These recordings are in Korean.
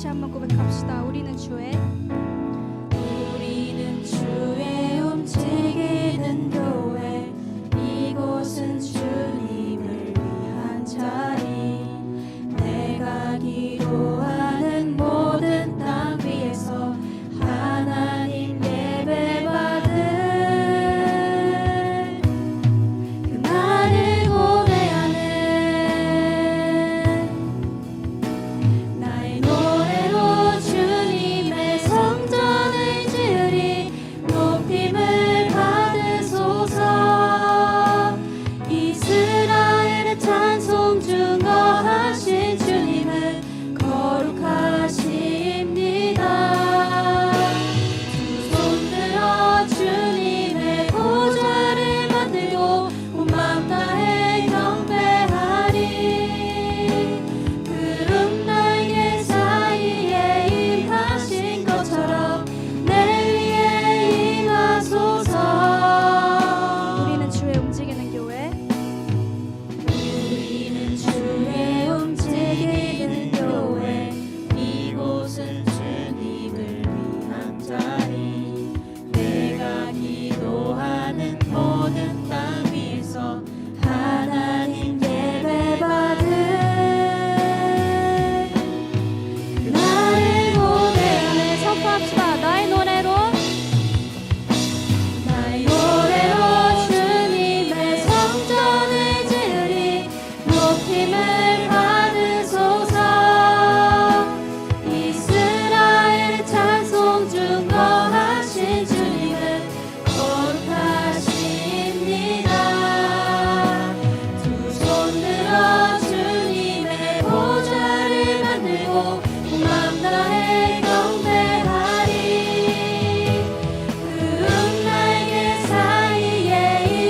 다시 한번 고백합시다. 우리는 주의 움직이는 교회, 이곳은 주님을 위한 자리. 내가 기도하는 모든 땅 위에서 하나님 예배받을 그 말을 고대하는 나의 노래로 주님의 성전을 지으리. 높임을 받으소서. 이스라엘의 찬송 증거하신 주님은 거룩하십니다. 두 손 들어 주님의 보좌를 만들고 온 맘 다해 경배하리. 구름 날개 사이에 임하신 것처럼 내 위에 임하소서. 우리는 주의 움직이는 교회 우리는 주의 움직이는 교회, 이곳은 주님을 위한 자리. 내가 기도하는 모든 땅 위에서 하나님 예배받을 그 나를 고대하네. 선포합시다. 나의 노래로 나의 노래로 주님의 성전을 지으리. 높임을 받으소서. 이스라엘의 찬송 증거하신 주님은 거룩하십니다. 두 손 들어 주님의 보좌를 만들고 온 맘 다해 경배하리. 구름 날개 사이에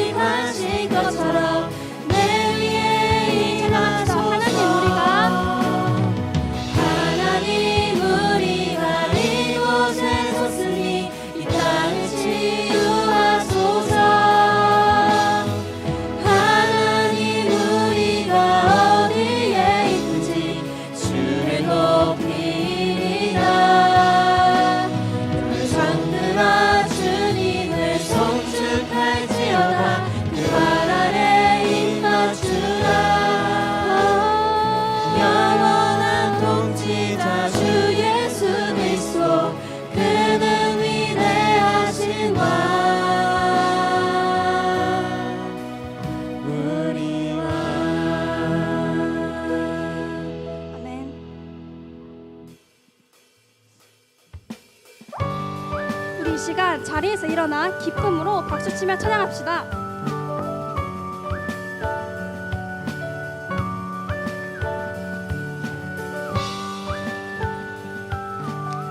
임하신 것처럼 내 위에 임하소서. 하나님 우리가 이곳에 섰으니 이 땅을 치유하소서. 하나님 우리가 어디에 있든지 주를 높이리라. 별상들아 주님을 송축할지어다. 그 발 아래 입맞추라. 영원한 통치자 주 예수 그리스도, 그는 위대하신 왕. 우리 왕. 아멘. 우리 이 시간 자리에서 일어나 기쁨으로 박수치며 찬양합시다.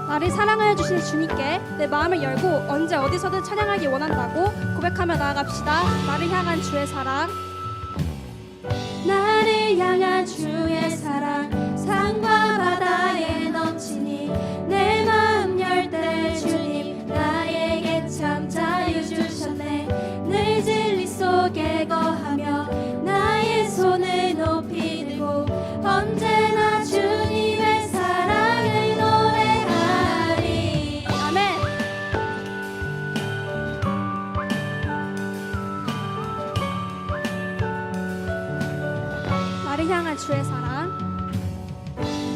나를 사랑하여 주신 주님께 내 마음을 열고 언제 어디서든 찬양하기 원한다고 고백하며 나아갑시다. 나를 향한 주의 사랑. 나를 향한 주의 사랑, 산과 바다에 넘치니. 내 마음 열 때 주님 나에게 참 자유 주셨네. 늘 진리 속에 거하며 나의 손을 높이 들고 언제나 주님의 사랑을 노래하리. 아멘. 나를 향한 주의 사랑.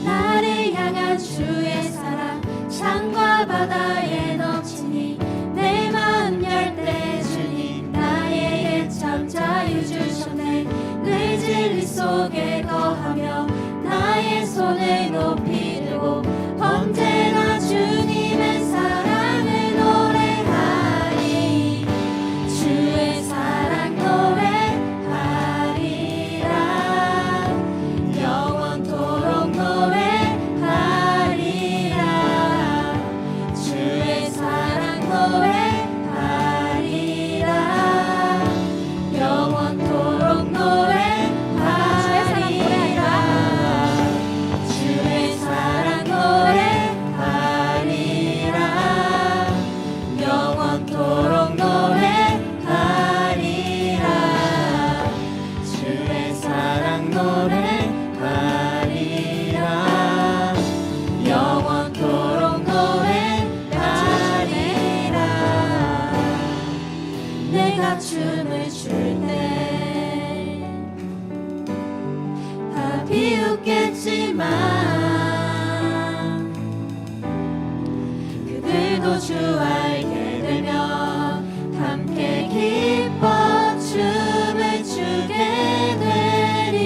나를 향한 주의 사랑, 산과 바다에 넘치니. 내 마음 열 때 주님 나에게 참 자유 주셨네. 늘 진리 속에 거하며 나의 손을 높이 들고 언제나 주님의 사랑을 노래하리. 주의 사랑 노래하리라. 영원토록 노래하리라. 주의 사랑 노래하리라. 영원토록 노래하리라. 내가 춤을 출 때 다 비웃겠지만 그들도 주 알게 되면 함께 기뻐 춤을 추게 되리.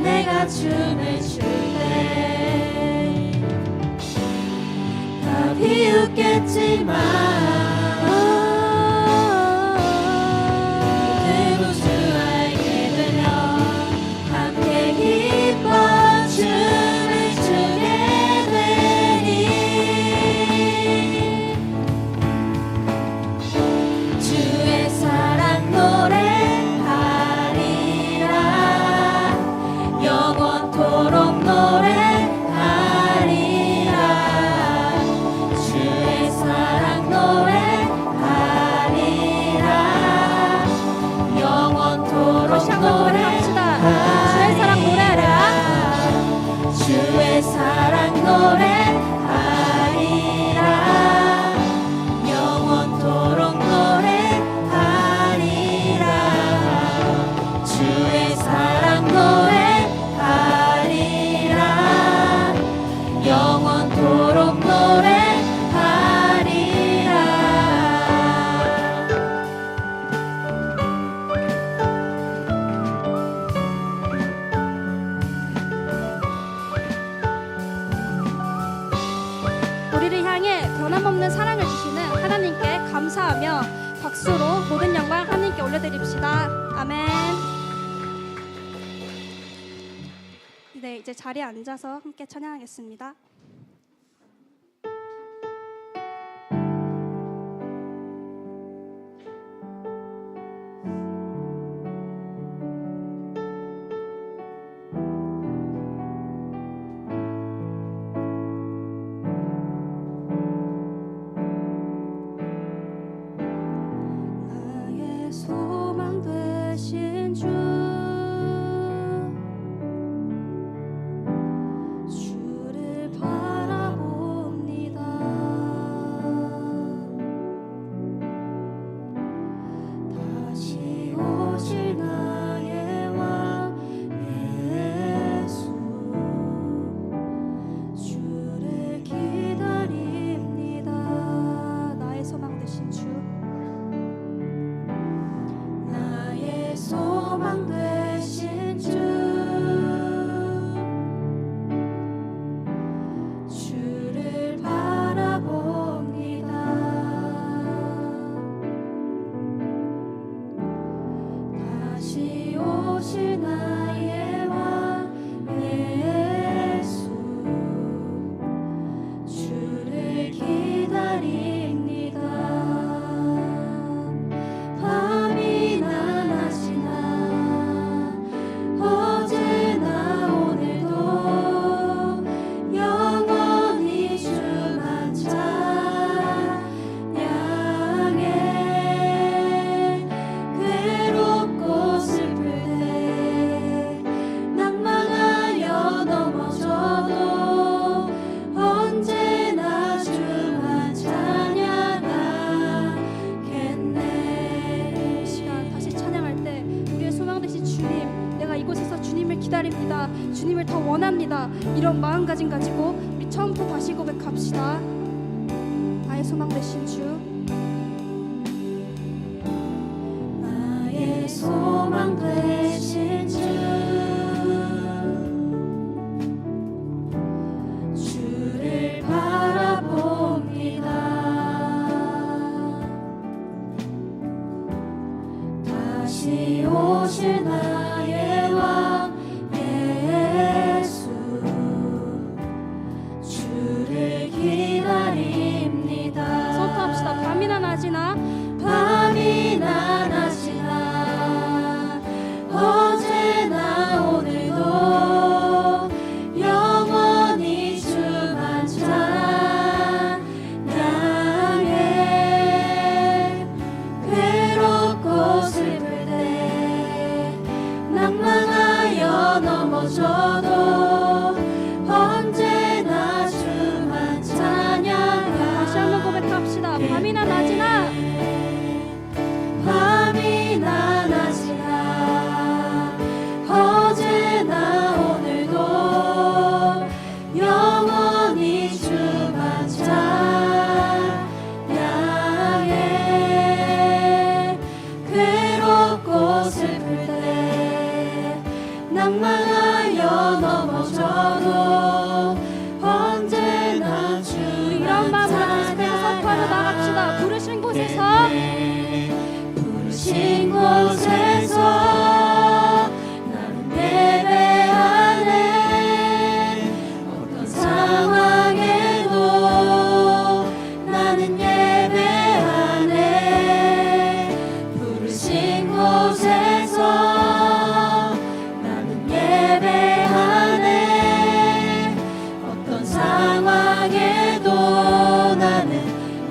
내가 춤을 출 때 다 비웃겠지만 그들도 주 알게 되면 함께 기뻐 춤을 추게 되리. 주의 사랑 노래하리라. 영원토록 노래하리라. 주의 사랑 노래하리라. 영원토록 다시 한번 노래합시다. 주의 사랑 노래하라. 주의 사랑 노래하리라. 영원토록 노래하리라. 주의 사랑 노래하리라. 영원토록 노래하리라. 우리를 향해 변함없는 사랑을 주시는 하나님께 감사하며 박수로 모든 영광 하나님께 올려드립시다. 아멘. 네, 이제 자리에 앉아서 함께 찬양하겠습니다. 나의 소망 되신 주, 주를 바라봅니다. 다시 오실 나의 왕 예수, 주를 기다립니다. 나의 소망 되신 주, 나의 소망 되신 주, 주를 바라봅니다. 다시 오실 나의 왕 예수, 주를 기다립니다. 밤이나 낮이나 어제나 오늘도 영원히 주만 찬양해. 괴롭고 슬플 때 낭만하여 넘어져도 언제나 주만 찬양하겠네. 이 시간 다시 찬양할 때 우리의 소망 되신 주님, 내가 이곳에서 주님을 기다립니다. 주님을 더 원합니다. 이런 마음가짐 가지고 우리 처음부터 다시 고백합시다. 나의 소망 되신 주, 나의 소망 되신 주, 주를 바라봅니다. 다시 오실 나의 왕 예수, 주를 기다립니다. 손톱 합시다. 밤이나 낮이나 밤이나 낮이나 낭망하여 넘어져도 언제나 주 이런 마음으로 계속해서 선포하며 나갑시다. 부르신 곳에서 부르신 곳에서 나는 예배하네. 어떤 상황에도 나는 예배하네. 부르신 곳에서 나는 예배하네. 어떤 상황에도 나는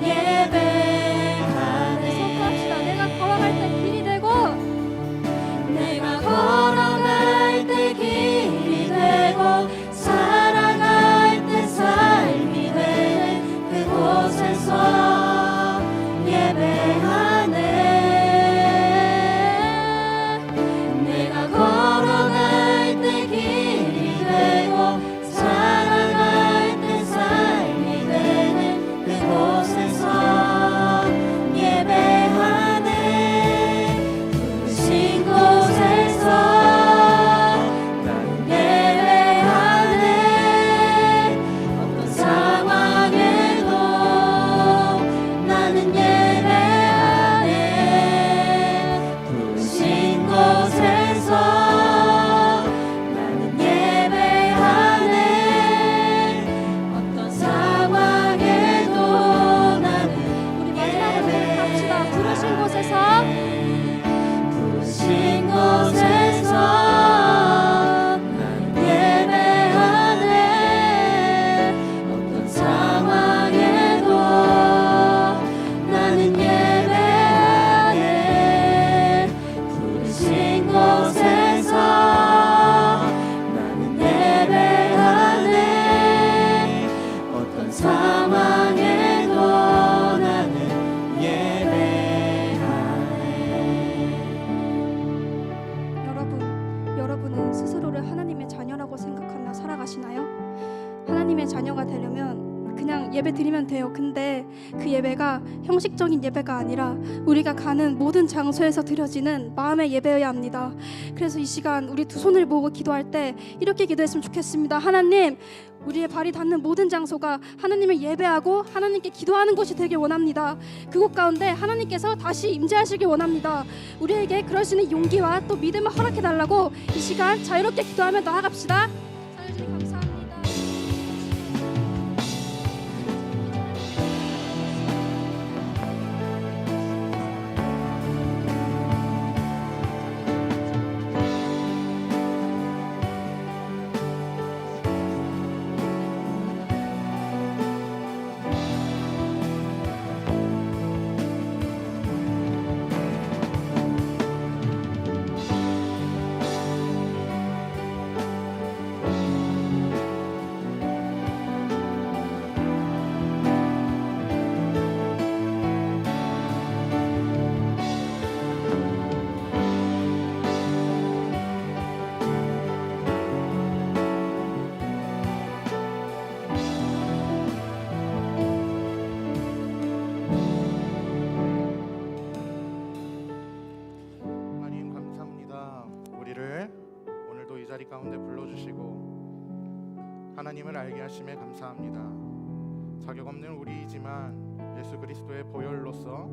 예배하네. 선포합시다. 내가 걸어갈 때 길이 되고 내가 걸어갈 때 길이 되고 살아갈 때 삶이 되는 그곳에서 예배하네. 내가 걸어갈 때 길이 되고 살아갈 때 삶이 되는 그곳에서 예배하네. 부르신 곳에서 나는 예배하네. 어떤 상황에도 나는 예배하네. 부르신 곳에서 나는 예배하네. 어떤 상황에도 나는 우리 마지막으로 고백합시다. 부르신 곳에서 부르신 곳에서 나는 예배하네. 어떤 상황에도 나는 예배하네. 부르신 곳에서 나는 예배하네. 어떤 상황에도 나는 여러분은 스스로를 하나님의 자녀라고 생각하며 살아가시나요? 하나님의 자녀가 되려면 그냥 예배 드리면 돼요. 근데 그 예배가 형식적인 예배가 아니라 우리가 가는 모든 장소에서 드려지는 마음의 예배여야 합니다. 그래서 이 시간 우리 두 손을 모으고 기도할 때 이렇게 기도했으면 좋겠습니다. 하나님, 우리의 발이 닿는 모든 장소가 하나님을 예배하고 하나님께 기도하는 곳이 되길 원합니다. 그곳 가운데 하나님께서 다시 임재하시길 원합니다. 우리에게 그럴 수 있는 용기와 또 믿음을 허락해 달라고 이 시간 자유롭게 기도하며 나아갑시다. 사랑해주님 감사합니다. 자리 가운데 불러주시고 하나님을 알게 하심에 감사합니다. 자격 없는 우리이지만 예수 그리스도의 보혈로서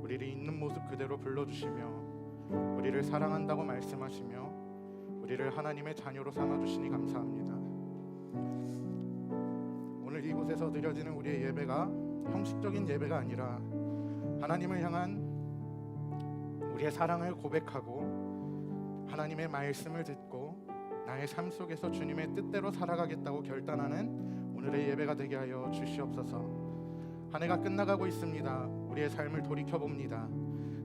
우리를 있는 모습 그대로 불러주시며 우리를 사랑한다고 말씀하시며 우리를 하나님의 자녀로 삼아주시니 감사합니다. 오늘 이곳에서 드려지는 우리의 예배가 형식적인 예배가 아니라 하나님을 향한 우리의 사랑을 고백하고 하나님의 말씀을 듣고 나의 삶 속에서 주님의 뜻대로 살아가겠다고 결단하는 오늘의 예배가 되게 하여 주시옵소서. 한 해가 끝나가고 있습니다. 우리의 삶을 돌이켜봅니다.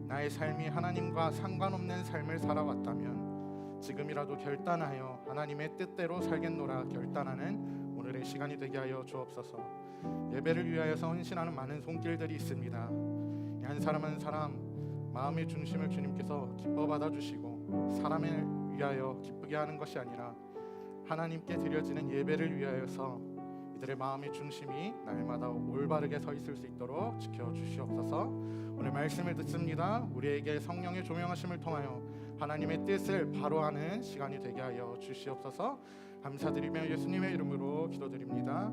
나의 삶이 하나님과 상관없는 삶을 살아왔다면 지금이라도 결단하여 하나님의 뜻대로 살겠노라 결단하는 오늘의 시간이 되게 하여 주옵소서. 예배를 위하여서 헌신하는 많은 손길들이 있습니다. 한 사람 한 사람 마음의 중심을 주님께서 기뻐 받아주시고 사람을 위하여 기쁘게 하는 것이 아니라 하나님께 드려지는 예배를 위하여서 이들의 마음의 중심이 날마다 올바르게 서 있을 수 있도록 지켜주시옵소서. 오늘 말씀을 듣습니다. 우리에게 성령의 조명하심을 통하여 하나님의 뜻을 바로 하는 시간이 되게 하여 주시옵소서. 감사드리며 예수님의 이름으로 기도드립니다.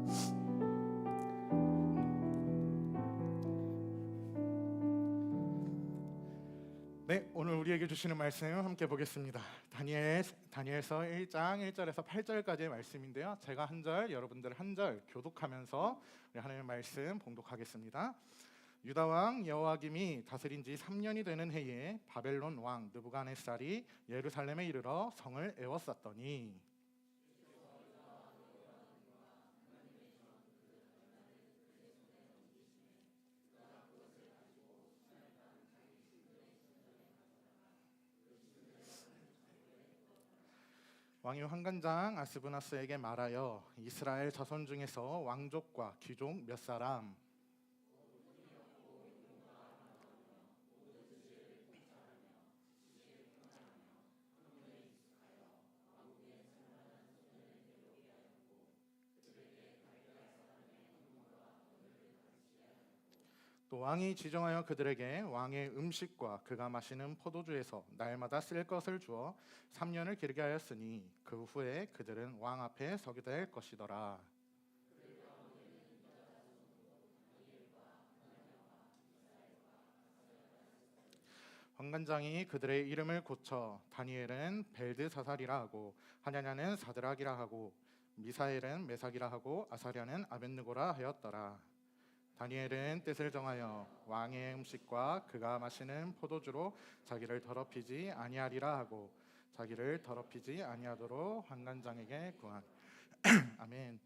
네, 오늘 우리에게 주시는 말씀 함께 보겠습니다. 다니엘서 1장 1절에서 8절까지의 말씀인데요. 제가 한 절, 여러분들 한 절 교독하면서 우리 하나님의 말씀 봉독하겠습니다. 유다 왕 여호야김이 다스린 지 3년이 되는 해에 바벨론 왕 느부갓네살이 예루살렘에 이르러 성을 에워쌌더니 왕이 환관장 아스브나스에게 말하여 이스라엘 자손 중에서 왕족과 귀족 몇 사람 또 왕이 지정하여 그들에게 왕의 음식과 그가 마시는 포도주에서 날마다 쓸 것을 주어 3년을 기르게 하였으니 그 후에 그들은 왕 앞에 서게 될 것이더라. 환관장이 그들의 이름을 고쳐 다니엘은 벨드사살이라 하고 하냐냐는 사드락이라 하고 미사엘은 메삭이라 하고 아사랴는 아벳느고라 하였더라. 다니엘은 뜻을 정하여 왕의 음식과 그가 마시는 포도주로 자기를 더럽히지 아니하리라 하고 자기를 더럽히지 아니하도록 환관장에게 구한. 아멘.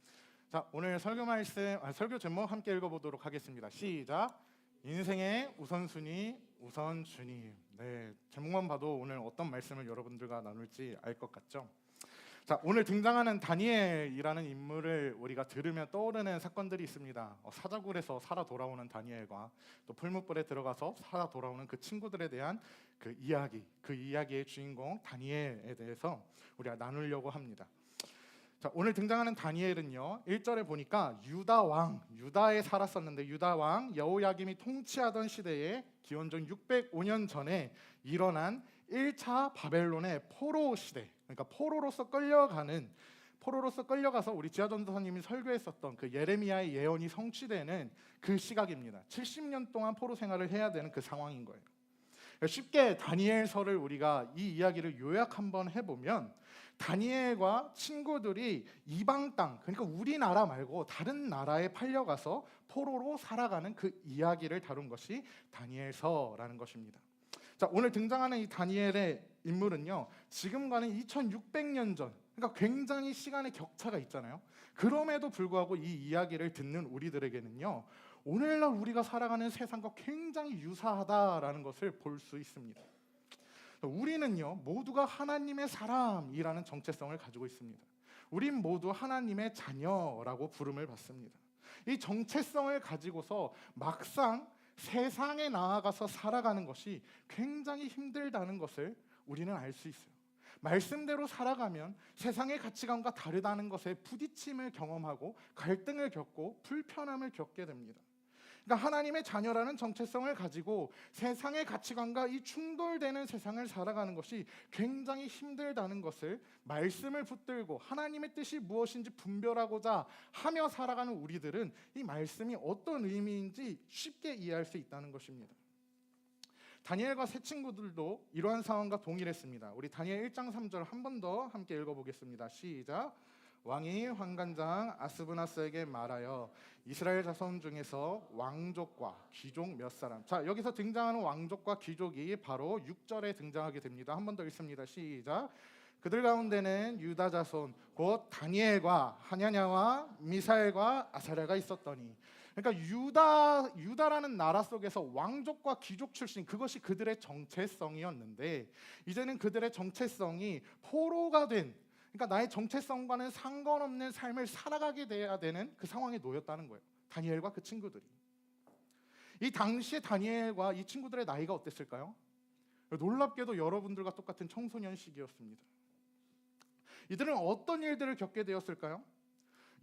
자, 오늘 설교 제목 함께 읽어보도록 하겠습니다. 시작. 인생의 우선순위 우선 주님. 네, 제목만 봐도 오늘 어떤 말씀을 여러분들과 나눌지 알 것 같죠? 자, 오늘 등장하는 다니엘이라는 인물을 우리가 들으면 떠오르는 사건들이 있습니다. 사자굴에서 살아 돌아오는 다니엘과 또 풀무불에 들어가서 살아 돌아오는 그 친구들에 대한 그 이야기의 주인공 다니엘에 대해서 우리가 나누려고 합니다. 자, 오늘 등장하는 다니엘은요, 1절에 보니까 유다에 살았었는데 유다 왕 여호야김이 통치하던 시대에 기원전 605년 전에 일어난 1차 바벨론의 포로 시대, 그러니까 포로로서 끌려가서 우리 지하전도사님이 설교했었던 그 예레미야의 예언이 성취되는 그 시각입니다. 70년 동안 포로 생활을 해야 되는 그 상황인 거예요. 쉽게 다니엘서를 우리가 이 이야기를 요약 한번 해보면 다니엘과 친구들이 이방 땅, 그러니까 우리나라 말고 다른 나라에 팔려가서 포로로 살아가는 그 이야기를 다룬 것이 다니엘서라는 것입니다. 자, 오늘 등장하는 이 다니엘의 인물은요, 지금과는 2600년 전, 그러니까 굉장히 시간의 격차가 있잖아요. 그럼에도 불구하고 이 이야기를 듣는 우리들에게는요, 오늘날 우리가 살아가는 세상과 굉장히 유사하다라는 것을 볼 수 있습니다. 우리는요, 모두가 하나님의 사람이라는 정체성을 가지고 있습니다. 우린 모두 하나님의 자녀라고 부름을 받습니다. 이 정체성을 가지고서 막상 세상에 나아가서 살아가는 것이 굉장히 힘들다는 것을 우리는 알 수 있어요. 말씀대로 살아가면 세상의 가치관과 다르다는 것에 부딪힘을 경험하고 갈등을 겪고 불편함을 겪게 됩니다. 그러니까 하나님의 자녀라는 정체성을 가지고 세상의 가치관과 이 충돌되는 세상을 살아가는 것이 굉장히 힘들다는 것을 말씀을 붙들고 하나님의 뜻이 무엇인지 분별하고자 하며 살아가는 우리들은 이 말씀이 어떤 의미인지 쉽게 이해할 수 있다는 것입니다. 다니엘과 세 친구들도 이러한 상황과 동일했습니다. 우리 다니엘 1장 3절 한 번 더 함께 읽어보겠습니다. 시작. 왕이 환관장 아스브나스에게 말하여 이스라엘 자손 중에서 왕족과 귀족 몇 사람. 자, 여기서 등장하는 왕족과 귀족이 바로 6절에 등장하게 됩니다. 한 번 더 읽습니다. 시작. 그들 가운데는 유다 자손 곧 다니엘과 하냐냐와 미사엘과 아사랴가 있었더니, 그러니까 유다라는 나라 속에서 왕족과 귀족 출신, 그것이 그들의 정체성이었는데 이제는 그들의 정체성이 포로가 된, 그러니까 나의 정체성과는 상관없는 삶을 살아가게 돼야 되는 그 상황에 놓였다는 거예요. 다니엘과 그 친구들이. 이 당시에 다니엘과 이 친구들의 나이가 어땠을까요? 놀랍게도 여러분들과 똑같은 청소년 시기였습니다. 이들은 어떤 일들을 겪게 되었을까요?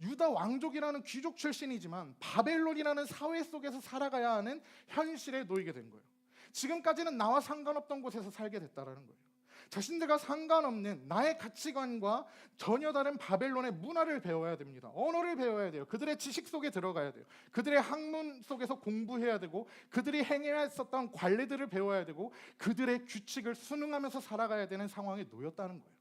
유다 왕족이라는 귀족 출신이지만 바벨론이라는 사회 속에서 살아가야 하는 현실에 놓이게 된 거예요. 지금까지는 나와 상관없던 곳에서 살게 됐다는 거예요. 자신들과 상관없는 나의 가치관과 전혀 다른 바벨론의 문화를 배워야 됩니다. 언어를 배워야 돼요. 그들의 지식 속에 들어가야 돼요. 그들의 학문 속에서 공부해야 되고, 그들이 행했었던 관례들을 배워야 되고, 그들의 규칙을 순응하면서 살아가야 되는 상황에 놓였다는 거예요.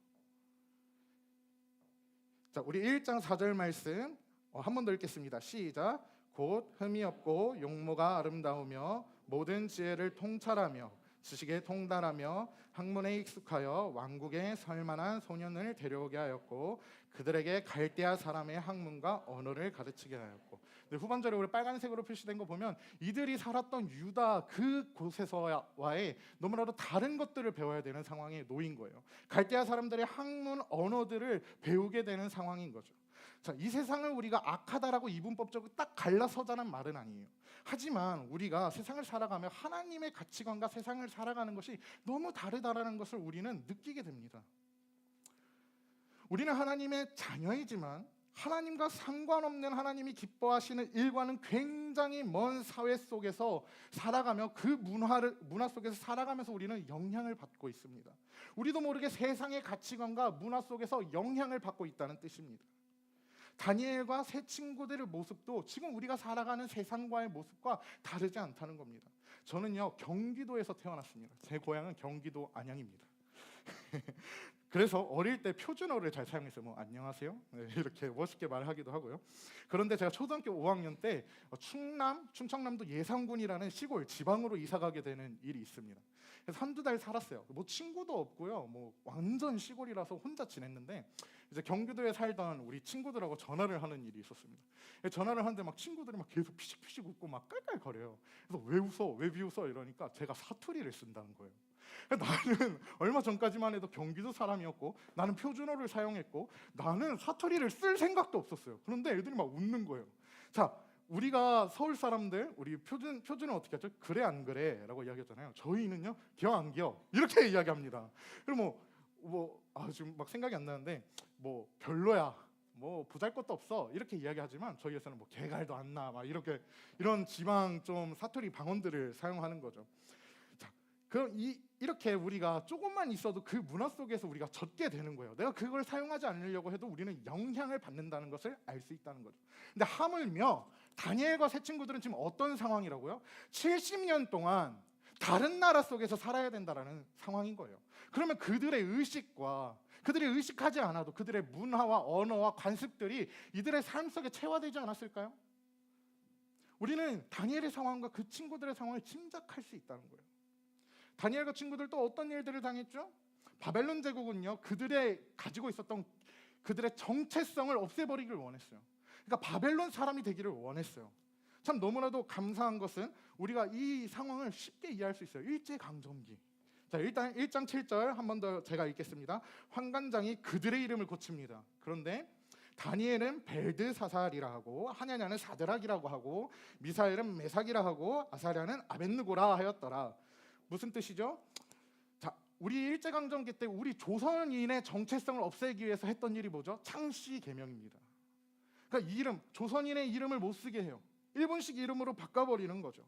자, 우리 1장 4절 말씀 한 번 더 읽겠습니다. 시작. 곧 흠이 없고 용모가 아름다우며 모든 지혜를 통찰하며 지식에 통달하며 학문에 익숙하여 왕국에 설만한 소년을 데려오게 하였고 그들에게 갈대아 사람의 학문과 언어를 가르치게 하였고. 근데 후반절에 우리 빨간색으로 표시된 거 보면 이들이 살았던 유다 그곳에서와의 너무나도 다른 것들을 배워야 되는 상황에 놓인 거예요. 갈대아 사람들의 학문 언어들을 배우게 되는 상황인 거죠. 자, 이 세상을 우리가 악하다라고 이분법적으로 딱 갈라서자는 말은 아니에요. 하지만 우리가 세상을 살아가며 하나님의 가치관과 세상을 살아가는 것이 너무 다르다라는 것을 우리는 느끼게 됩니다. 우리는 하나님의 자녀이지만 하나님과 상관없는 하나님이 기뻐하시는 일과는 굉장히 먼 사회 속에서 살아가며 그 문화 속에서 살아가면서 우리는 영향을 받고 있습니다. 우리도 모르게 세상의 가치관과 문화 속에서 영향을 받고 있다는 뜻입니다. 다니엘과 세 친구들의 모습도 지금 우리가 살아가는 세상과의 모습과 다르지 않다는 겁니다. 저는요, 경기도에서 태어났습니다. 제 고향은 경기도 안양입니다. 그래서 어릴 때 표준어를 잘 사용했어요. 뭐 안녕하세요, 네, 이렇게 멋있게 말하기도 하고요. 그런데 제가 초등학교 5학년 때 충청남도 예산군이라는 시골 지방으로 이사 가게 되는 일이 있습니다. 그래서 한두 달 살았어요. 뭐 친구도 없고요. 뭐 완전 시골이라서 혼자 지냈는데 이제 경기도에 살던 우리 친구들하고 전화를 하는 일이 있었습니다. 전화를 하는데 막 친구들이 막 계속 피식피식 웃고 막 깔깔거려요. 그래서 왜 웃어? 왜 비웃어? 이러니까 제가 사투리를 쓴다는 거예요. 나는 얼마 전까지만 해도 경기도 사람이었고 나는 표준어를 사용했고 나는 사투리를 쓸 생각도 없었어요. 그런데 애들이 막 웃는 거예요. 자, 우리가 서울 사람들 우리 표준은 어떻게 하죠? 그래 안 그래? 라고 이야기하잖아요. 저희는요, 겨 안 겨? 이렇게 이야기합니다. 그리고 지금 막 생각이 안 나는데 뭐 별로야, 뭐 보잘것도 없어 이렇게 이야기하지만 저희에서는 뭐 개갈도 안 나 막 이렇게 이런 지방 좀 사투리 방언들을 사용하는 거죠. 자, 그럼 이렇게 우리가 조금만 있어도 그 문화 속에서 우리가 젖게 되는 거예요. 내가 그걸 사용하지 않으려고 해도 우리는 영향을 받는다는 것을 알 수 있다는 거죠. 근데 하물며 다니엘과 세 친구들은 지금 어떤 상황이라고요? 70년 동안 다른 나라 속에서 살아야 된다라는 상황인 거예요. 그러면 그들의 의식과 그들이 의식하지 않아도 그들의 문화와 언어와 관습들이 이들의 삶 속에 체화되지 않았을까요? 우리는 다니엘의 상황과 그 친구들의 상황을 짐작할 수 있다는 거예요. 다니엘과 친구들도 어떤 일들을 당했죠? 바벨론 제국은요, 그들의 가지고 있었던 그들의 정체성을 없애버리기를 원했어요. 그러니까 바벨론 사람이 되기를 원했어요. 참 너무나도 감사한 것은 우리가 이 상황을 쉽게 이해할 수 있어요. 일제강점기. 자, 일단 1장 7절 한 번 더 제가 읽겠습니다. 환관장이 그들의 이름을 고칩니다. 그런데 다니엘은 벨드사살이라 하고 하냐냐는 사드락이라고 하고 미사엘은 메삭이라 하고 아사랴는 아벳느고라 하였더라. 무슨 뜻이죠? 자, 우리 일제강점기 때 우리 조선인의 정체성을 없애기 위해서 했던 일이 뭐죠? 창씨 개명입니다. 그러니까 조선인의 이름을 못 쓰게 해요. 일본식 이름으로 바꿔버리는 거죠.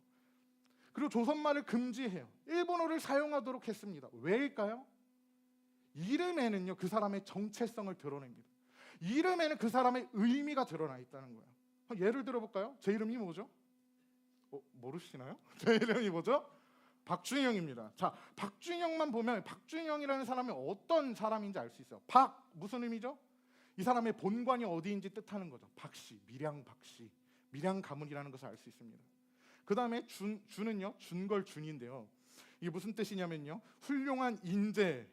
그리고 조선말을 금지해요. 일본어를 사용하도록 했습니다. 왜일까요? 이름에는요, 그 사람의 정체성을 드러냅니다. 이름에는 그 사람의 의미가 드러나 있다는 거예요. 예를 들어볼까요? 제 이름이 뭐죠? 모르시나요? 제 이름이 뭐죠? 박준영입니다. 자, 박준영만 보면 박준영이라는 사람이 어떤 사람인지 알 수 있어요. 무슨 의미죠? 이 사람의 본관이 어디인지 뜻하는 거죠. 박씨, 밀양 박씨, 밀양 가문이라는 것을 알 수 있습니다. 그 다음에 준은요, 준걸준인데요. 이게 무슨 뜻이냐면요, 훌륭한 인재,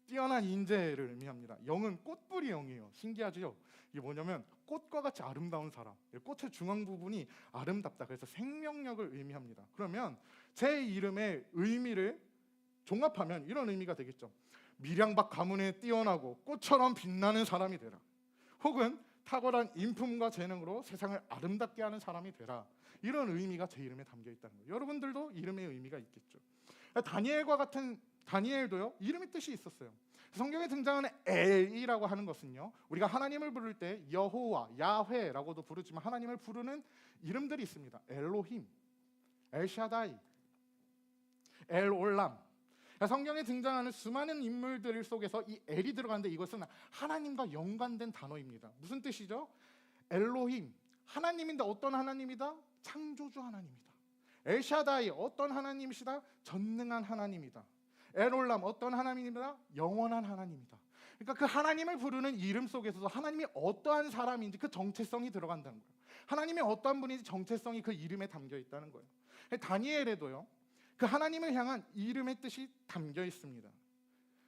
뛰어난 인재를 의미합니다. 영은 꽃뿌리 영이에요. 신기하죠? 이게 뭐냐면 꽃과 같이 아름다운 사람, 꽃의 중앙 부분이 아름답다. 그래서 생명력을 의미합니다. 그러면 제 이름의 의미를 종합하면 이런 의미가 되겠죠. 밀양박 가문에 뛰어나고 꽃처럼 빛나는 사람이 되라. 혹은 탁월한 인품과 재능으로 세상을 아름답게 하는 사람이 되라. 이런 의미가 제 이름에 담겨 있다는 거예요. 여러분들도 이름의 의미가 있겠죠. 다니엘과 같은 다니엘도요, 이름의 뜻이 있었어요. 성경에 등장하는 엘이라고 하는 것은요, 우리가 하나님을 부를 때 여호와, 야훼라고도 부르지만 하나님을 부르는 이름들이 있습니다. 엘로힘, 엘샤다이, 엘올람. 성경에 등장하는 수많은 인물들 속에서 이 엘이 들어가는데 이것은 하나님과 연관된 단어입니다. 무슨 뜻이죠? 엘로힘, 하나님인데 어떤 하나님이다? 창조주 하나님이다. 엘샤다이, 어떤 하나님이시다? 전능한 하나님이다. 엘올람, 어떤 하나님이다? 영원한 하나님이다. 그러니까 그 하나님을 부르는 이름 속에서도 하나님이 어떠한 사람인지 그 정체성이 들어간다는 거예요. 하나님이 어떠한 분인지 정체성이 그 이름에 담겨 있다는 거예요. 다니엘에도요, 그 하나님을 향한 이름의 뜻이 담겨 있습니다.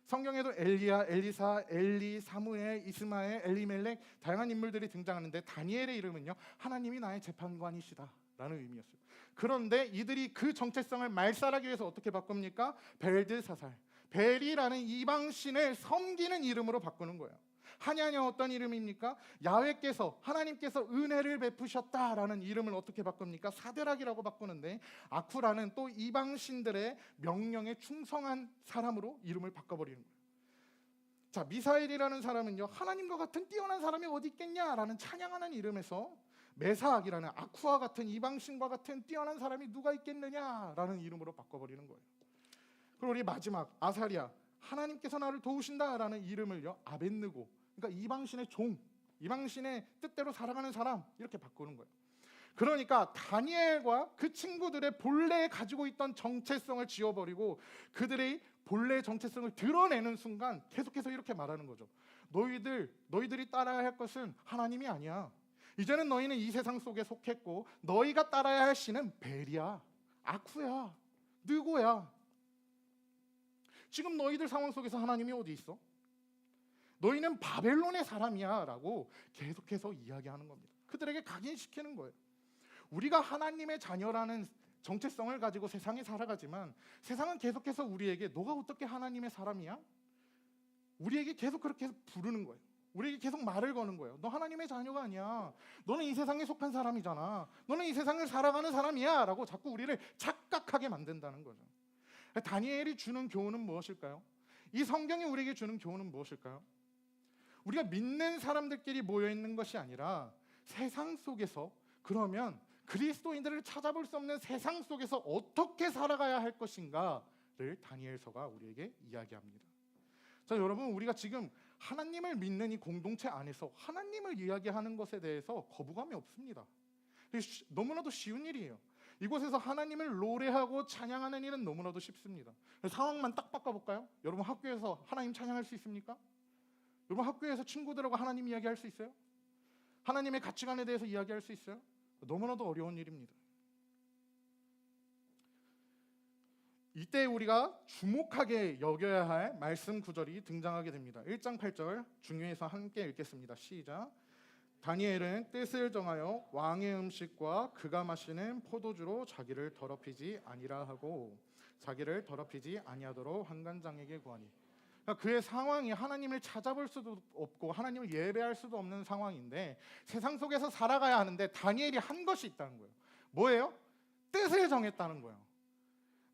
성경에도 엘리야, 엘리사, 엘리, 사무엘, 이스마엘, 엘리멜렉 다양한 인물들이 등장하는데 다니엘의 이름은요, 하나님이 나의 재판관이시다 라는 의미였어요. 그런데 이들이 그 정체성을 말살하기 위해서 어떻게 바꿉니까? 벨드사살, 벨이라는 이방신을 섬기는 이름으로 바꾸는 거예요. 하냐냐 어떤 이름입니까? 야훼께서, 하나님께서 은혜를 베푸셨다라는 이름을 어떻게 바꿉니까? 사드락이라고 바꾸는데, 아쿠라는 또 이방신들의 명령에 충성한 사람으로 이름을 바꿔버리는 거예요. 자, 미사엘이라는 사람은요, 하나님과 같은 뛰어난 사람이 어디 있겠냐라는 찬양하는 이름에서 메사악이라는 아쿠아 같은 이방신과 같은 뛰어난 사람이 누가 있겠느냐라는 이름으로 바꿔버리는 거예요. 그리고 우리 마지막 아사리아, 하나님께서 나를 도우신다라는 이름을요, 아벳느고, 그러니까 이방신의 종, 이방신의 뜻대로 살아가는 사람, 이렇게 바꾸는 거예요. 그러니까 다니엘과 그 친구들의 본래 가지고 있던 정체성을 지워버리고 그들의 본래의 정체성을 드러내는 순간 계속해서 이렇게 말하는 거죠. 너희들이 따라야 할 것은 하나님이 아니야. 이제는 너희는 이 세상 속에 속했고 너희가 따라야 할 신은 벨이야, 아쿠야, 느고야. 지금 너희들 상황 속에서 하나님이 어디 있어? 너희는 바벨론의 사람이야 라고 계속해서 이야기하는 겁니다. 그들에게 각인시키는 거예요. 우리가 하나님의 자녀라는 정체성을 가지고 세상에 살아가지만 세상은 계속해서 우리에게 너가 어떻게 하나님의 사람이야? 우리에게 계속 그렇게 부르는 거예요. 우리에게 계속 말을 거는 거예요. 너 하나님의 자녀가 아니야. 너는 이 세상에 속한 사람이잖아. 너는 이 세상을 살아가는 사람이야 라고 자꾸 우리를 착각하게 만든다는 거죠. 다니엘이 주는 교훈은 무엇일까요? 이 성경이 우리에게 주는 교훈은 무엇일까요? 우리가 믿는 사람들끼리 모여있는 것이 아니라 세상 속에서, 그러면 그리스도인들을 찾아볼 수 없는 세상 속에서 어떻게 살아가야 할 것인가를 다니엘서가 우리에게 이야기합니다. 자, 여러분, 우리가 지금 하나님을 믿는 이 공동체 안에서 하나님을 이야기하는 것에 대해서 거부감이 없습니다. 너무나도 쉬운 일이에요. 이곳에서 하나님을 노래하고 찬양하는 일은 너무나도 쉽습니다. 상황만 딱 바꿔볼까요? 여러분, 학교에서 하나님 찬양할 수 있습니까? 여러분, 학교에서 친구들하고 하나님 이야기할 수 있어요? 하나님의 가치관에 대해서 이야기할 수 있어요? 너무나도 어려운 일입니다. 이때 우리가 주목하게 여겨야 할 말씀 구절이 등장하게 됩니다. 1장 8절 중요해서 함께 읽겠습니다. 시작. 다니엘은 뜻을 정하여 왕의 음식과 그가 마시는 포도주로 자기를 더럽히지 아니라 하고 자기를 더럽히지 아니하도록 환관장에게 구하니. 그러니까 그의 상황이 하나님을 찾아볼 수도 없고 하나님을 예배할 수도 없는 상황인데 세상 속에서 살아가야 하는데 다니엘이 한 것이 있다는 거예요. 뭐예요? 뜻을 정했다는 거예요.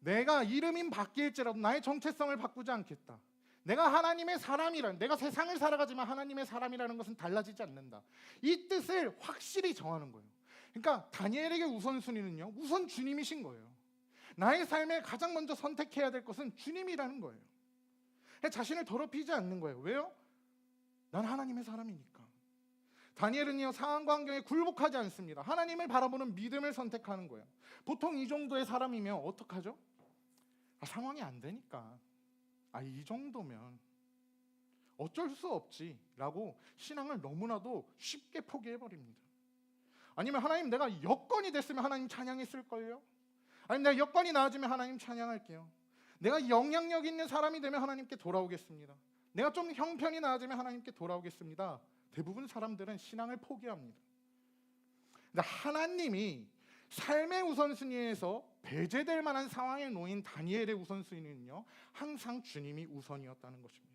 내가 이름이 바뀔지라도 나의 정체성을 바꾸지 않겠다. 내가 하나님의 사람이라는, 내가 세상을 살아가지만 하나님의 사람이라는 것은 달라지지 않는다. 이 뜻을 확실히 정하는 거예요. 그러니까 다니엘에게 우선순위는요, 우선 주님이신 거예요. 나의 삶에 가장 먼저 선택해야 될 것은 주님이라는 거예요. 자신을 더럽히지 않는 거예요. 왜요? 난 하나님의 사람이니까. 다니엘은요, 상황과 환경에 굴복하지 않습니다. 하나님을 바라보는 믿음을 선택하는 거예요. 보통 이 정도의 사람이면 어떡하죠? 상황이 안 되니까, 이 정도면 어쩔 수 없지 라고 신앙을 너무나도 쉽게 포기해버립니다. 아니면 하나님, 내가 여건이 됐으면 하나님 찬양했을걸요? 아니면 내가 여건이 나아지면 하나님 찬양할게요. 내가 영향력 있는 사람이 되면 하나님께 돌아오겠습니다. 내가 좀 형편이 나아지면 하나님께 돌아오겠습니다. 대부분 사람들은 신앙을 포기합니다. 근데 하나님이 삶의 우선순위에서 배제될 만한 상황에 놓인 다니엘의 우선순위는요, 항상 주님이 우선이었다는 것입니다.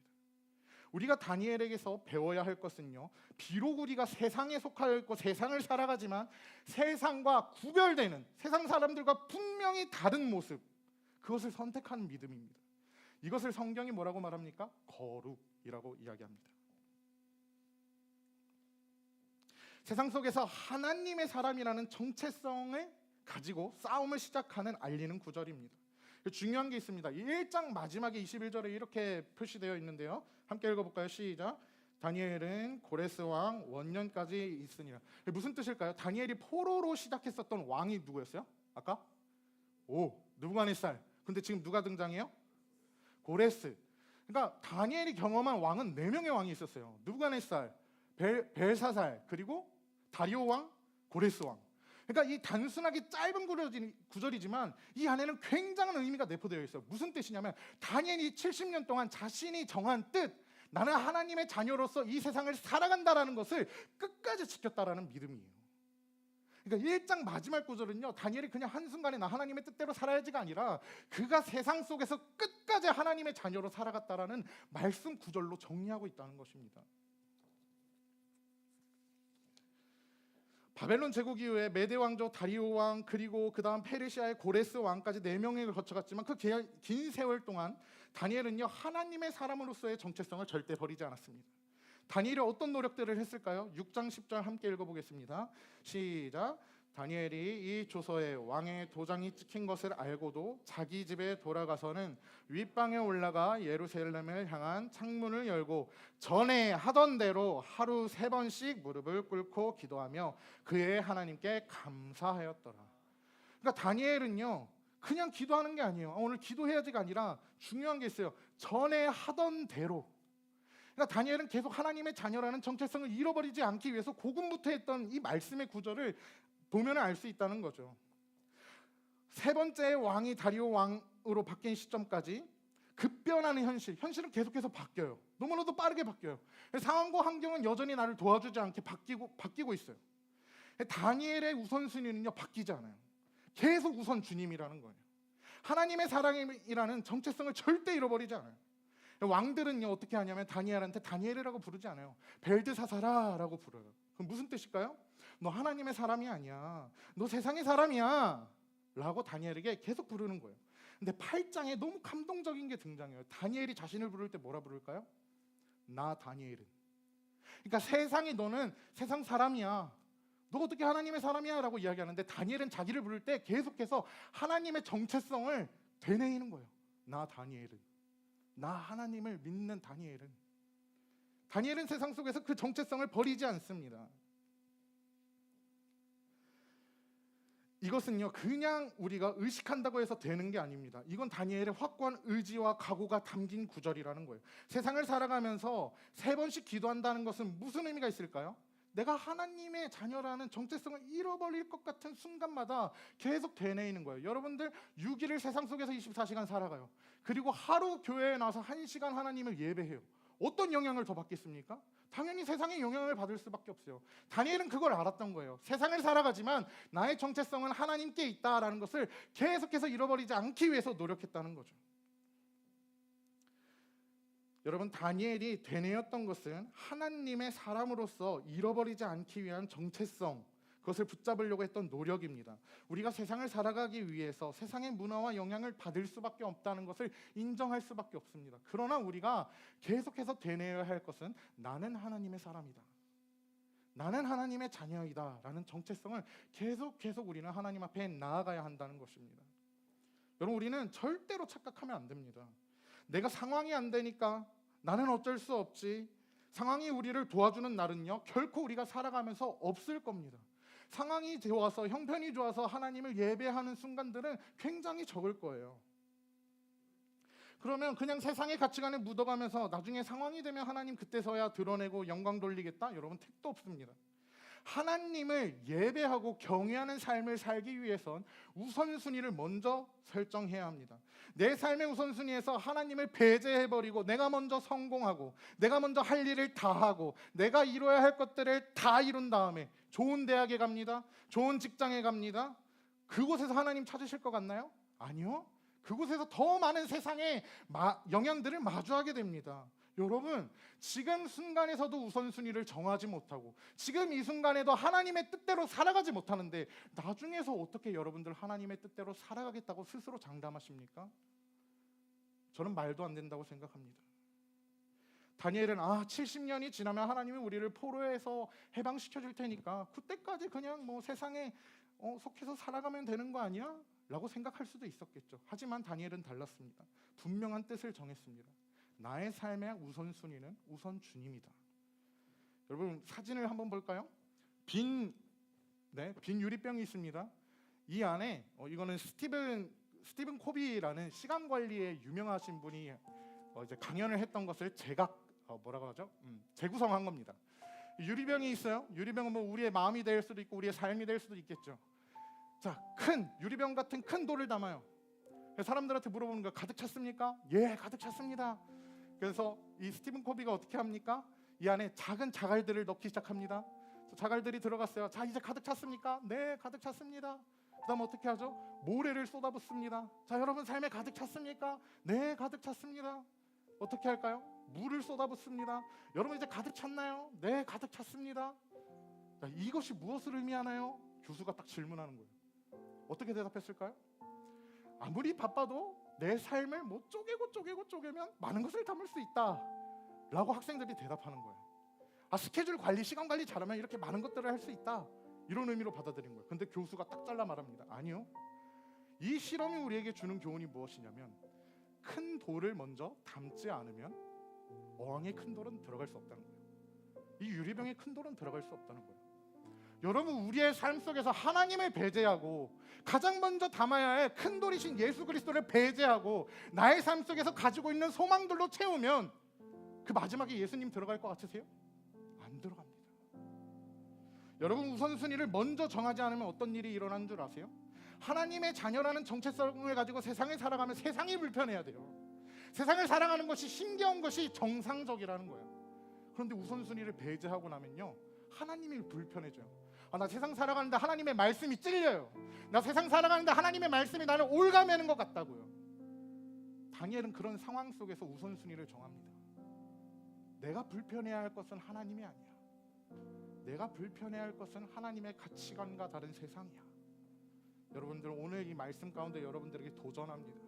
우리가 다니엘에게서 배워야 할 것은요, 비록 우리가 세상에 속하여 있고 세상을 살아가지만 세상과 구별되는, 세상 사람들과 분명히 다른 모습, 그것을 선택하는 믿음입니다. 이것을 성경이 뭐라고 말합니까? 거룩이라고 이야기합니다. 세상 속에서 하나님의 사람이라는 정체성을 가지고 싸움을 시작하는 알리는 구절입니다. 중요한 게 있습니다. 1장 마지막에 21절에 이렇게 표시되어 있는데요. 함께 읽어볼까요? 시작. 다니엘은 고레스 왕 원년까지 있으니라. 무슨 뜻일까요? 다니엘이 포로로 시작했었던 왕이 누구였어요? 아까? 느부갓네살. 근데 지금 누가 등장해요? 고레스. 그러니까 다니엘이 경험한 왕은 4명의 왕이 있었어요. 느부갓네살, 벨사살, 그리고 다리오 왕, 고레스 왕. 그러니까 이 단순하게 짧은 구절이지만 이 안에는 굉장한 의미가 내포되어 있어요. 무슨 뜻이냐면 다니엘이 70년 동안 자신이 정한 뜻, 나는 하나님의 자녀로서 이 세상을 살아간다라는 것을 끝까지 지켰다라는 믿음이에요. 그러니까 1장 마지막 구절은요, 다니엘이 그냥 한순간에 나 하나님의 뜻대로 살아야지가 아니라 그가 세상 속에서 끝까지 하나님의 자녀로 살아갔다라는 말씀 구절로 정리하고 있다는 것입니다. 바벨론 제국 이후에 메대 왕조 다리오 왕, 그리고 그 다음 페르시아의 고레스 왕까지 4명을 거쳐갔지만 그 긴 세월 동안 다니엘은요, 하나님의 사람으로서의 정체성을 절대 버리지 않았습니다. 다니엘이 어떤 노력들을 했을까요? 6장 10절 함께 읽어보겠습니다. 시작. 다니엘이 이 조서에 왕의 도장이 찍힌 것을 알고도 자기 집에 돌아가서는 윗방에 올라가 예루살렘을 향한 창문을 열고 전에 하던 대로 하루 3번씩 무릎을 꿇고 기도하며 그의 하나님께 감사하였더라. 그러니까 다니엘은요, 그냥 기도하는 게 아니에요. 오늘 기도해야지가 아니라 중요한 게 있어요. 전에 하던 대로. 그러니까 다니엘은 계속 하나님의 자녀라는 정체성을 잃어버리지 않기 위해서 고군부터 했던 이 말씀의 구절을 보면 알 수 있다는 거죠. 3번째 왕이 다리오 왕으로 바뀐 시점까지 급변하는 현실은 계속해서 바뀌어요. 너무나도 빠르게 바뀌어요. 상황과 환경은 여전히 나를 도와주지 않게 바뀌고 있어요. 다니엘의 우선순위는요, 바뀌지 않아요. 계속 우선 주님이라는 거예요. 하나님의 사랑이라는 정체성을 절대 잃어버리지 않아요. 왕들은요, 어떻게 하냐면 다니엘한테 다니엘이라고 부르지 않아요. 벨드사사라라고 불러요. 그럼 무슨 뜻일까요? 너 하나님의 사람이 아니야. 너 세상의 사람이야 라고 다니엘에게 계속 부르는 거예요. 근데 8장에 너무 감동적인 게 등장해요. 다니엘이 자신을 부를 때 뭐라 부를까요? 나 다니엘은. 그러니까 세상이 너는 세상 사람이야. 너 어떻게 하나님의 사람이야 라고 이야기하는데 다니엘은 자기를 부를 때 계속해서 하나님의 정체성을 되뇌이는 거예요. 나 다니엘은. 나 하나님을 믿는 다니엘은. 다니엘은 세상 속에서 그 정체성을 버리지 않습니다. 이것은요, 그냥 우리가 의식한다고 해서 되는 게 아닙니다. 이건 다니엘의 확고한 의지와 각오가 담긴 구절이라는 거예요. 세상을 살아가면서 3번씩 기도한다는 것은 무슨 의미가 있을까요? 내가 하나님의 자녀라는 정체성을 잃어버릴 것 같은 순간마다 계속 되뇌이는 거예요. 여러분들 6일을 세상 속에서 24시간 살아가요. 그리고 하루 교회에 나와서 1시간 하나님을 예배해요. 어떤 영향을 더 받겠습니까? 당연히 세상의 영향을 받을 수밖에 없어요. 다니엘은 그걸 알았던 거예요. 세상을 살아가지만 나의 정체성은 하나님께 있다라는 것을 계속해서 잃어버리지 않기 위해서 노력했다는 거죠. 여러분, 다니엘이 되뇌었던 것은 하나님의 사람으로서 잃어버리지 않기 위한 정체성, 그것을 붙잡으려고 했던 노력입니다. 우리가 세상을 살아가기 위해서 세상의 문화와 영향을 받을 수밖에 없다는 것을 인정할 수밖에 없습니다. 그러나 우리가 계속해서 되뇌어야 할 것은 나는 하나님의 사람이다, 나는 하나님의 자녀이다 라는 정체성을 계속 우리는 하나님 앞에 나아가야 한다는 것입니다. 여러분, 우리는 절대로 착각하면 안 됩니다. 내가 상황이 안 되니까 나는 어쩔 수 없지, 상황이 우리를 도와주는 날은요, 결코 우리가 살아가면서 없을 겁니다. 상황이 좋아서, 형편이 좋아서 하나님을 예배하는 순간들은 굉장히 적을 거예요. 그러면 그냥 세상의 가치관에 묻어가면서 나중에 상황이 되면 하나님 그때서야 드러내고 영광 돌리겠다? 여러분, 택도 없습니다. 하나님을 예배하고 경외하는 삶을 살기 위해선 우선순위를 먼저 설정해야 합니다. 내 삶의 우선순위에서 하나님을 배제해버리고 내가 먼저 성공하고 내가 먼저 할 일을 다 하고 내가 이루어야 할 것들을 다 이룬 다음에 좋은 대학에 갑니다, 좋은 직장에 갑니다. 그곳에서 하나님 찾으실 것 같나요? 아니요. 그곳에서 더 많은 세상의 영향들을 마주하게 됩니다. 여러분, 지금 순간에서도 우선순위를 정하지 못하고 지금 이 순간에도 하나님의 뜻대로 살아가지 못하는데 나중에서 어떻게 여러분들 하나님의 뜻대로 살아가겠다고 스스로 장담하십니까? 저는 말도 안 된다고 생각합니다. 다니엘은 70년이 지나면 하나님이 우리를 포로에서 해방시켜 줄 테니까 그때까지 그냥 세상에 속해서 살아가면 되는 거 아니야? 라고 생각할 수도 있었겠죠. 하지만 다니엘은 달랐습니다. 분명한 뜻을 정했습니다. 나의 삶의 우선순위는 우선 주님이다. 여러분 사진을 한번 볼까요? 빈 유리병이 있습니다. 이 안에 이거는 스티븐 코비라는 시간 관리에 유명하신 분이 이제 강연을 했던 것을 재구성한 겁니다. 유리병이 있어요. 유리병은 뭐 우리의 마음이 될 수도 있고 우리의 삶이 될 수도 있겠죠. 자, 큰 유리병 같은 큰 돌을 담아요. 사람들한테 물어보는 거예요. 가득 찼습니까? 예, 가득 찼습니다. 그래서 이 스티븐 코비가 어떻게 합니까? 이 안에 작은 자갈들을 넣기 시작합니다. 자갈들이 들어갔어요. 자, 이제 가득 찼습니까? 네, 가득 찼습니다. 그 다음 어떻게 하죠? 모래를 쏟아붓습니다. 자, 여러분 삶에 가득 찼습니까? 네, 가득 찼습니다. 어떻게 할까요? 물을 쏟아붓습니다. 여러분 이제 가득 찼나요? 네, 가득 찼습니다. 자, 이것이 무엇을 의미하나요? 교수가 딱 질문하는 거예요. 어떻게 대답했을까요? 아무리 바빠도 내 삶을 뭐 쪼개면 많은 것을 담을 수 있다 라고 학생들이 대답하는 거예요. 스케줄 관리, 시간 관리 잘하면 이렇게 많은 것들을 할 수 있다, 이런 의미로 받아들인 거예요. 근데 교수가 딱 잘라 말합니다. 아니요, 이 실험이 우리에게 주는 교훈이 무엇이냐면 큰 돌을 먼저 담지 않으면 어항에 큰 돌은 들어갈 수 없다는 거예요. 이 유리병에 큰 돌은 들어갈 수 없다는 거예요. 여러분 우리의 삶 속에서 하나님을 배제하고 가장 먼저 담아야 할 큰 돌이신 예수 그리스도를 배제하고 나의 삶 속에서 가지고 있는 소망들로 채우면 그 마지막에 예수님 들어갈 것 같으세요? 안 들어갑니다. 여러분 우선순위를 먼저 정하지 않으면 어떤 일이 일어나는 줄 아세요? 하나님의 자녀라는 정체성을 가지고 세상을 살아가면 세상이 불편해야 돼요. 세상을 살아가는 것이 힘겨운 것이 정상적이라는 거예요. 그런데 우선순위를 배제하고 나면요, 하나님이 불편해져요. 나 세상 살아가는데 하나님의 말씀이 찔려요. 나 세상 살아가는데 하나님의 말씀이 나를 올가매는 것 같다고요. 다니엘은 그런 상황 속에서 우선순위를 정합니다. 내가 불편해야 할 것은 하나님이 아니야. 내가 불편해야 할 것은 하나님의 가치관과 다른 세상이야. 여러분들 오늘 이 말씀 가운데 여러분들에게 도전합니다.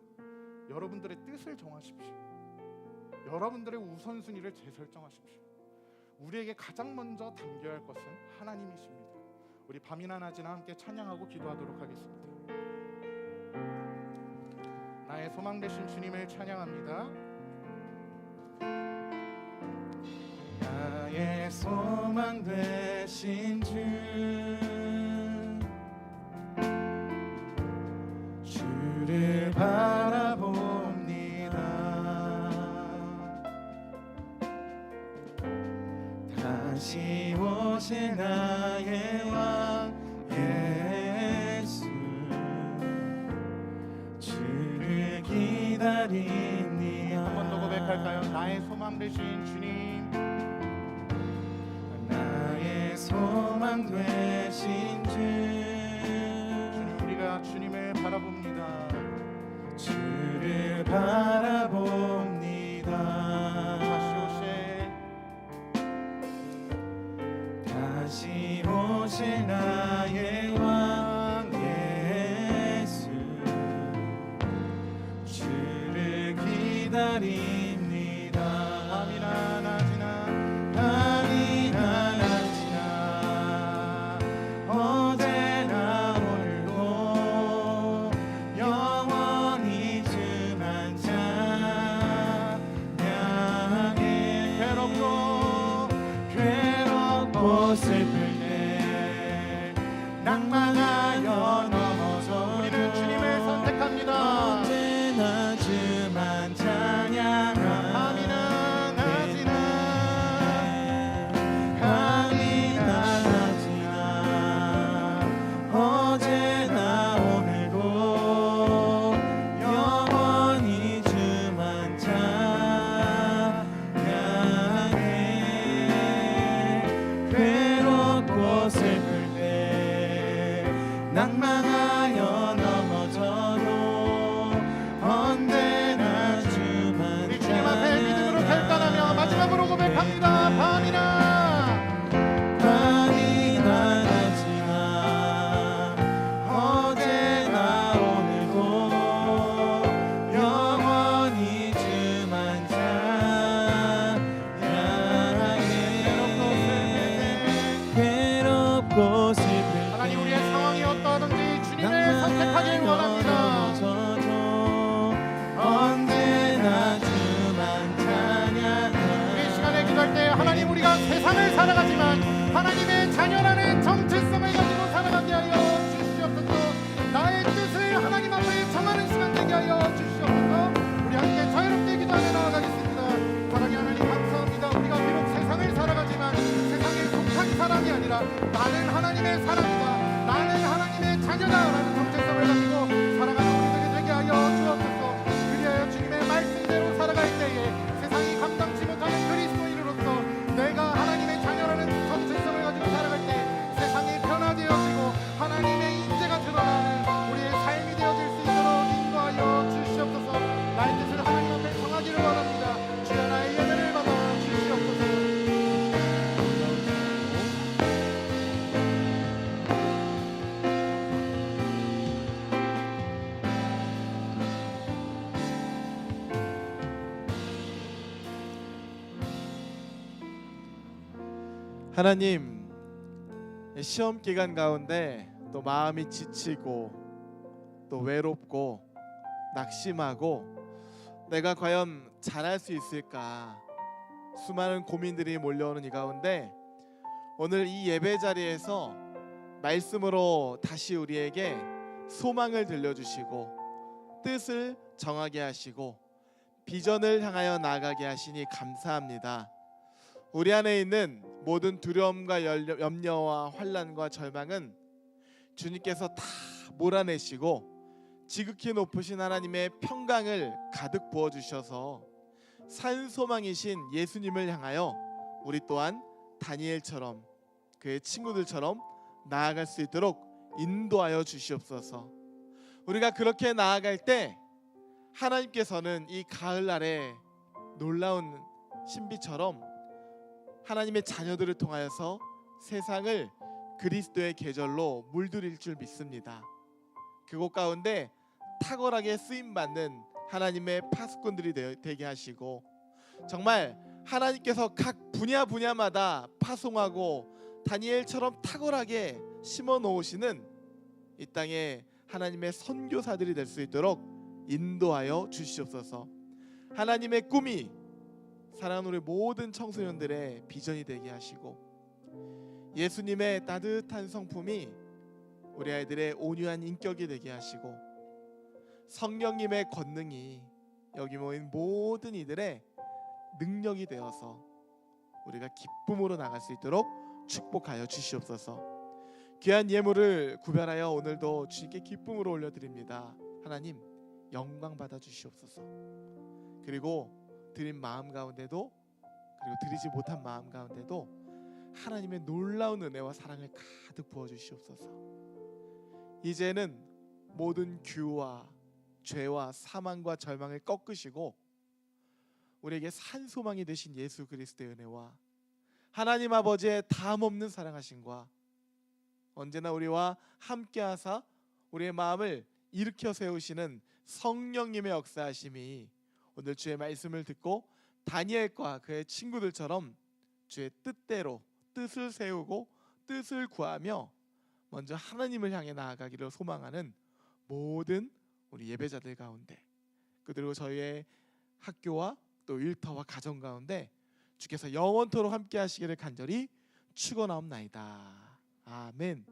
여러분들의 뜻을 정하십시오. 여러분들의 우선순위를 재설정하십시오. 우리에게 가장 먼저 담겨야 할 것은 하나님이십니다. 우리 밤이나 낮이나 함께 찬양하고 기도하도록 하겠습니다. 나의 소망 되신 주님을 찬양합니다. 나의 소망 되신 주, 주를 바라봅니다. 다시 오실 나의 왕 예수, 주를 기다리니. 한 번 더 고백할까요? 나의 소망 되신 주님, 나의 소망 되신 주, 주님 우리가 주님을 바라봅니다. 주를 바라봅니다. 다시 오실 나의 왕 예수, 주를 기다립니다. 밤이나 낮이나 밤이나 낮이나 어제나 오늘도 영원히 주만 찬양해. 괴롭고 슬플 때 낭만하여 넘어져 우리는 주님을 선택합니다. 언제나 주만 찬양하. 밤이나 낮이나 밤이나 낮이나 어제나 오늘도 영원히 주만 찬양해. 괴롭고 슬플 때 낭망하여 넘어져도 언제나 주만 우리 주님 앞에 믿음으로 결단하며 마지막으로 고백합니다. 밤이나 낮이나 어제나 오늘도 영원히 주만 찬양해. 괴롭고 슬플 때 하나님 우리의 상황이 어떠하든지 주님 세상을 살아가지만 하나님의 자녀라는 정체성을 가지고 살아가게 하여 주시옵소서. 나의 뜻을 하나님 앞에 정하는 시간 되게 하여 주시옵소서. 우리 함께 자유롭게 기도하며 나아가겠습니다. 사랑의 하나님 감사합니다. 우리가 비록 세상을 살아가지만 세상에 속한 사람이 아니라 나는 하나님의 사람이다, 나는 하나님의 자녀다라는 정체성을 가지고 살아가는 우리들이 되게 하여 주옵소서. 그리하여 주님의 말씀대로 살아갈 때에 세상이 감당치 못하는 그리스도인으로서 내가 하나님의 자녀라는 정체성을 가지고 살아갈 때 세상이 변화되어지고 하나님의 인재가 드러나는 우리의 삶이 되어질 수 있도록 인도하여 주시옵소서. 나의 뜻을 하나님 앞에 정하기를 원합니다. 주여 나의 예배를 받아 주시옵소서. 하나님, 시험 기간 가운데 또 마음이 지치고 또 외롭고 낙심하고 내가 과연 잘할 수 있을까 수많은 고민들이 몰려오는 이 가운데 오늘 이 예배 자리에서 말씀으로 다시 우리에게 소망을 들려주시고 뜻을 정하게 하시고 비전을 향하여 나아가게 하시니 감사합니다. 우리 안에 있는 모든 두려움과 염려와 환난과 절망은 주님께서 다 몰아내시고 지극히 높으신 하나님의 평강을 가득 부어주셔서 산소망이신 예수님을 향하여 우리 또한 다니엘처럼 그의 친구들처럼 나아갈 수 있도록 인도하여 주시옵소서. 우리가 그렇게 나아갈 때 하나님께서는 이 가을날에 놀라운 신비처럼 하나님의 자녀들을 통하여서 세상을 그리스도의 계절로 물들일 줄 믿습니다. 그곳 가운데 탁월하게 쓰임받는 하나님의 파수꾼들이 되게 하시고 정말 하나님께서 각 분야마다 파송하고 다니엘처럼 탁월하게 심어 놓으시는 이 땅에 하나님의 선교사들이 될 수 있도록 인도하여 주시옵소서. 하나님의 꿈이 사랑하는 우리 모든 청소년들의 비전이 되게 하시고 예수님의 따뜻한 성품이 우리 아이들의 온유한 인격이 되게 하시고 성령님의 권능이 여기 모인 모든 이들의 능력이 되어서 우리가 기쁨으로 나갈 수 있도록 축복하여 주시옵소서. 귀한 예물을 구별하여 오늘도 주님께 기쁨으로 올려드립니다. 하나님 영광 받아 주시옵소서. 그리고 드린 마음 가운데도 그리고 드리지 못한 마음 가운데도 하나님의 놀라운 은혜와 사랑을 가득 부어 주시옵소서. 이제는 모든 규와 죄와 사망과 절망을 꺾으시고 우리에게 산소망이 되신 예수 그리스도의 은혜와 하나님 아버지의 다함없는 사랑하심과 언제나 우리와 함께하사 우리의 마음을 일으켜 세우시는 성령님의 역사하심이 오늘 주의 말씀을 듣고 다니엘과 그의 친구들처럼 주의 뜻대로 뜻을 세우고 뜻을 구하며 먼저 하나님을 향해 나아가기를 소망하는 모든 우리 예배자들 가운데 그리고 저희의 학교와 또 일터와 가정 가운데 주께서 영원토록 함께 하시기를 간절히 축원하옵나이다. 아멘.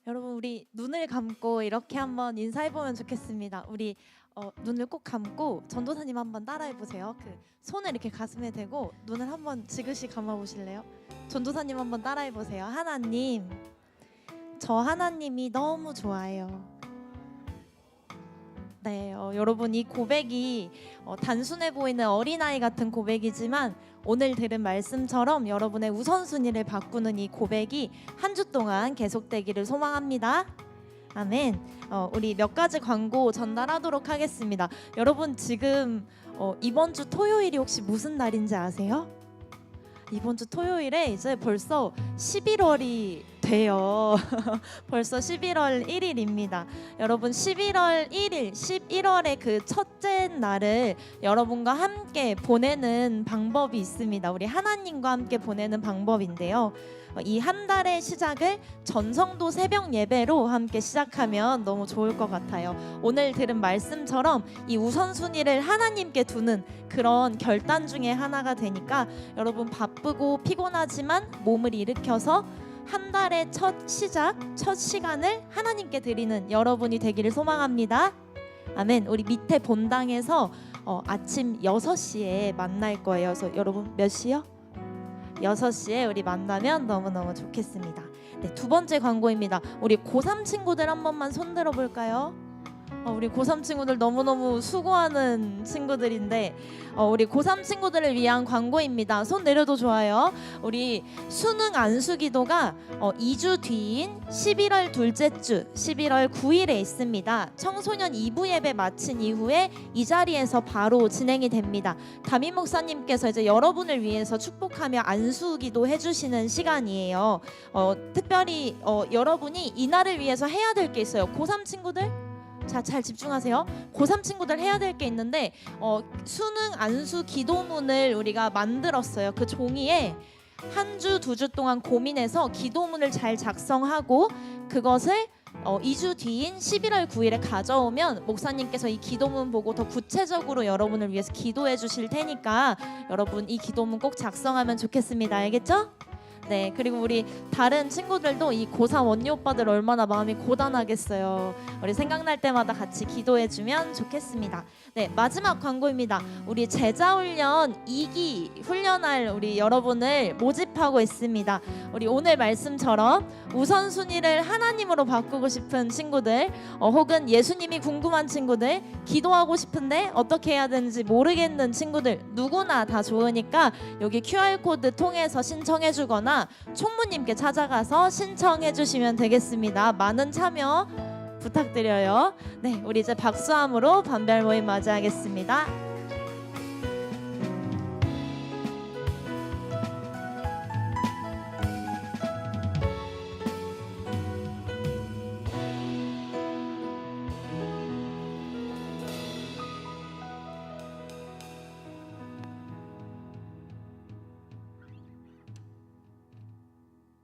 여러분 우리 눈을 감고 이렇게 한번 인사해보면 좋겠습니다. 우리 눈을 꼭 감고 전도사님 한번 따라해보세요. 그 손을 이렇게 가슴에 대고 눈을 한번 지그시 감아보실래요? 전도사님 한번 따라해보세요. 하나님, 저 하나님이 너무 좋아요. 네, 여러분 이 고백이 단순해 보이는 어린아이 같은 고백이지만 오늘 들은 말씀처럼 여러분의 우선순위를 바꾸는 이 고백이 한 주 동안 계속되기를 소망합니다. 아멘. 우리 몇 가지 광고 전달하도록 하겠습니다. 여러분 지금 이번 주 토요일이 혹시 무슨 날인지 아세요? 이번 주 토요일에 이제 벌써 11월이 돼요. 벌써 11월 1일입니다. 여러분 11월 1일, 11월의 그 첫째 날을 여러분과 함께 보내는 방법이 있습니다. 우리 하나님과 함께 보내는 방법인데요. 이 한 달의 시작을 전성도 새벽 예배로 함께 시작하면 너무 좋을 것 같아요. 오늘 들은 말씀처럼 이 우선순위를 하나님께 두는 그런 결단 중에 하나가 되니까 여러분 바쁘고 피곤하지만 몸을 일으켜서 한 달의 첫 시작, 첫 시간을 하나님께 드리는 여러분이 되기를 소망합니다. 아멘. 우리 밑에 본당에서 아침 6시에 만날 거예요. 그래서 여러분 몇 시요? 6시에 우리 만나면 너무너무 좋겠습니다. 네, 두 번째 광고입니다. 우리 고3 친구들 한 번만 손 들어 볼까요? 우리 고3 친구들 너무너무 수고하는 친구들인데 우리 고3 친구들을 위한 광고입니다. 손 내려도 좋아요. 우리 수능 안수 기도가 2주 뒤인 11월 둘째 주 11월 9일에 있습니다. 청소년 2부 예배 마친 이후에 이 자리에서 바로 진행이 됩니다. 담임 목사님께서 이제 여러분을 위해서 축복하며 안수 기도 해주시는 시간이에요. 특별히 여러분이 이날을 위해서 해야 될 게 있어요. 고3 친구들 자, 잘 집중하세요. 고3 친구들 해야 될 게 있는데 수능 안수 기도문을 우리가 만들었어요. 그 종이에 한 주, 2주 동안 고민해서 기도문을 잘 작성하고 그것을 2주 뒤인 11월 9일에 가져오면 목사님께서 이 기도문 보고 더 구체적으로 여러분을 위해서 기도해 주실 테니까 여러분 이 기도문 꼭 작성하면 좋겠습니다. 알겠죠? 네, 그리고 우리 다른 친구들도 이 고3 언니 오빠들 얼마나 마음이 고단하겠어요. 우리 생각날 때마다 같이 기도해주면 좋겠습니다. 네, 마지막 광고입니다. 우리 제자훈련 2기 훈련할 우리 여러분을 모집하고 있습니다. 우리 오늘 말씀처럼 우선순위를 하나님으로 바꾸고 싶은 친구들 혹은 예수님이 궁금한 친구들 기도하고 싶은데 어떻게 해야 되는지 모르겠는 친구들 누구나 다 좋으니까 여기 QR코드 통해서 신청해 주거나 총무님께 찾아가서 신청해 주시면 되겠습니다. 많은 참여 부탁드려요. 네, 우리 이제 박수함으로 반별 모임 맞이하겠습니다.